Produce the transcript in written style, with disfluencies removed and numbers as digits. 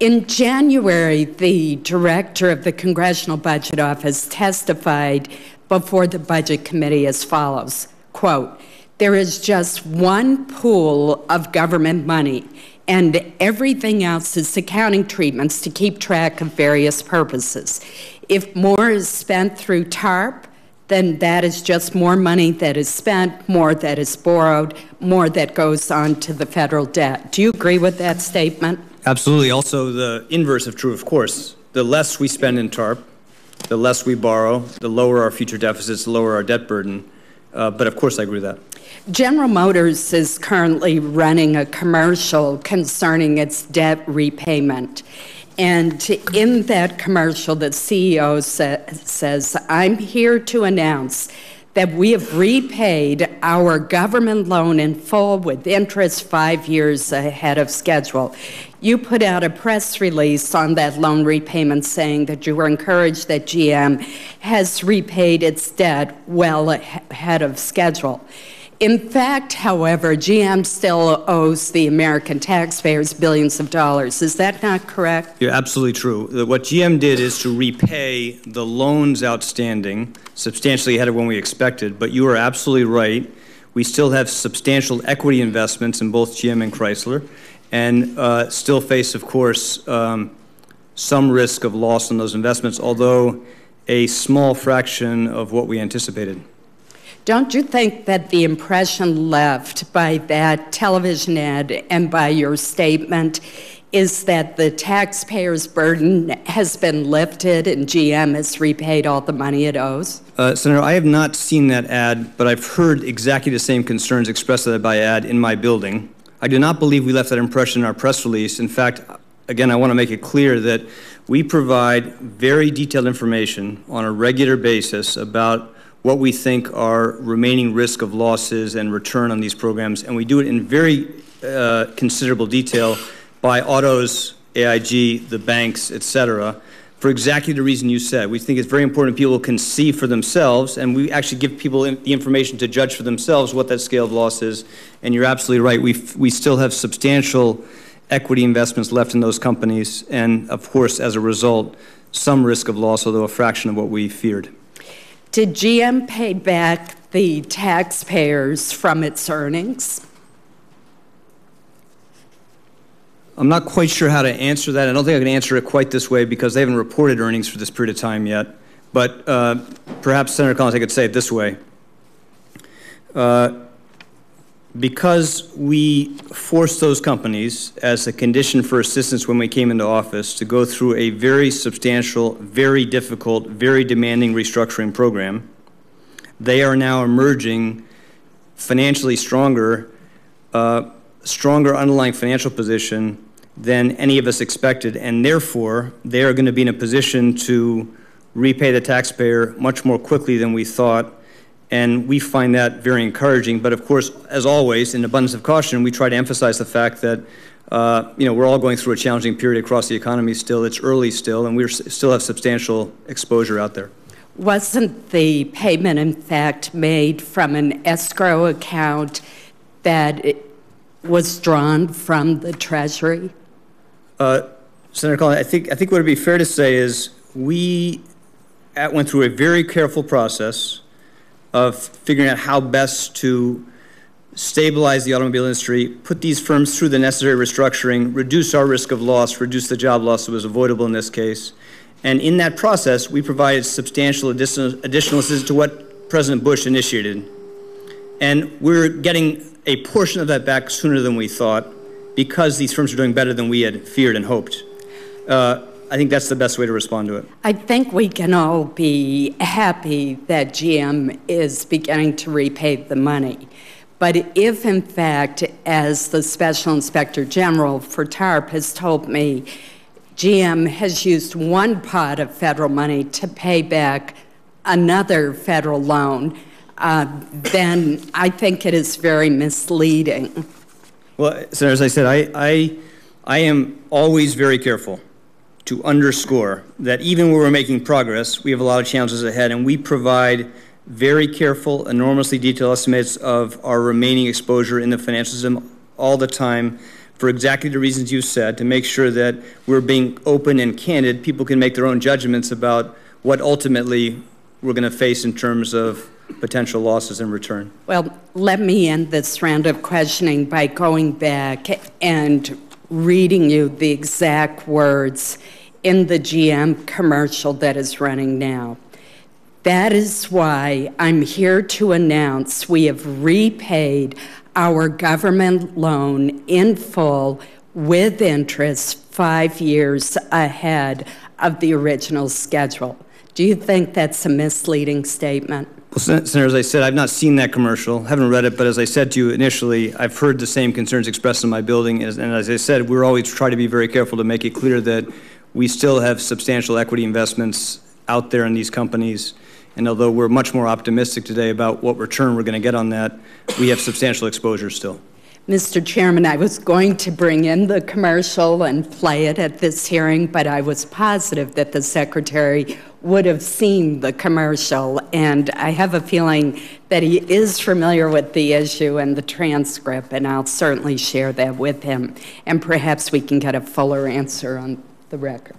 In January, the director of the Congressional Budget Office testified before the Budget Committee as follows, quote, "There is just one pool of government money, and everything else is accounting treatments to keep track of various purposes. If more is spent through TARP, then that is just more money that is spent, more that is borrowed, more that goes on to the federal debt." Do you agree with that statement? Absolutely. Also, the inverse of true, of course. The less we spend in TARP, the less we borrow, the lower our future deficits, the lower our debt burden. But of course, I agree with that. General Motors is currently running a commercial concerning its debt repayment. And in that commercial, the CEO says, "I'm here to announce that we have repaid our government loan in full with interest 5 years ahead of schedule." You put out a press release on that loan repayment saying that you were encouraged that GM has repaid its debt well ahead of schedule. In fact, however, GM still owes the American taxpayers billions of dollars. Is that not correct? You're absolutely true. What GM did is to repay the loans outstanding substantially ahead of when we expected, but you are absolutely right. We still have substantial equity investments in both GM and Chrysler, and still face, of course, some risk of loss on those investments, although a small fraction of what we anticipated. Don't you think that the impression left by that television ad and by your statement is that the taxpayers' burden has been lifted and GM has repaid all the money it owes? Senator, I have not seen that ad, but I've heard exactly the same concerns expressed by ad in my building. I do not believe we left that impression in our press release. In fact, again, I want to make it clear that we provide very detailed information on a regular basis about what we think are remaining risk of losses and return on these programs, and we do it in very considerable detail by autos, AIG, the banks, et cetera, for exactly the reason you said. We think it's very important people can see for themselves, and we actually give people the information to judge for themselves what that scale of loss is. And you're absolutely right. We still have substantial equity investments left in those companies, and of course, as a result, some risk of loss, although a fraction of what we feared. Did GM pay back the taxpayers from its earnings? I'm not quite sure how to answer that. I don't think I can answer it quite this way because they haven't reported earnings for this period of time yet. But perhaps, Senator Collins, I could say it this way. Because we forced those companies, as a condition for assistance when we came into office, to go through a very substantial, very difficult, very demanding restructuring program, they are now emerging financially stronger, stronger underlying financial position than any of us expected, and therefore they are going to be in a position to repay the taxpayer much more quickly than we thought. And we find that very encouraging. But of course, as always, in abundance of caution, we try to emphasize the fact that we're all going through a challenging period across the economy still. It's early still, and we still have substantial exposure out there. Wasn't the payment, in fact, made from an escrow account that was drawn from the Treasury? Senator Collins, I think what would be fair to say is we went through a very careful process of figuring out how best to stabilize the automobile industry, put these firms through the necessary restructuring, reduce our risk of loss, reduce the job loss that was avoidable in this case. And in that process, we provided substantial additional assistance to what President Bush initiated. And we're getting a portion of that back sooner than we thought because these firms are doing better than we had feared and hoped. I think that's the best way to respond to it. I think we can all be happy that GM is beginning to repay the money. But if, in fact, as the Special Inspector General for TARP has told me, GM has used one pot of federal money to pay back another federal loan, then I think it is very misleading. Well, Senator, as I said, I am always very careful to underscore that even when we're making progress, we have a lot of challenges ahead, and we provide very careful, enormously detailed estimates of our remaining exposure in the financial system all the time for exactly the reasons you said, to make sure that we're being open and candid. People can make their own judgments about what ultimately we're going to face in terms of potential losses in return. Well, let me end this round of questioning by going back and reading you the exact words in the GM commercial that is running now. That is why I'm here to announce we have repaid our government loan in full with interest 5 years ahead of the original schedule. Do you think that's a misleading statement? Well, Senator, as I said, I've not seen that commercial, haven't read it, but as I said to you initially, I've heard the same concerns expressed in my building, and as I said, we're always trying to be very careful to make it clear that we still have substantial equity investments out there in these companies, and although we're much more optimistic today about what return we're going to get on that, we have substantial exposure still. Mr. Chairman, I was going to bring in the commercial and play it at this hearing, but I was positive that the Secretary would have seen the commercial, and I have a feeling that he is familiar with the issue and the transcript, and I'll certainly share that with him, and perhaps we can get a fuller answer on the record.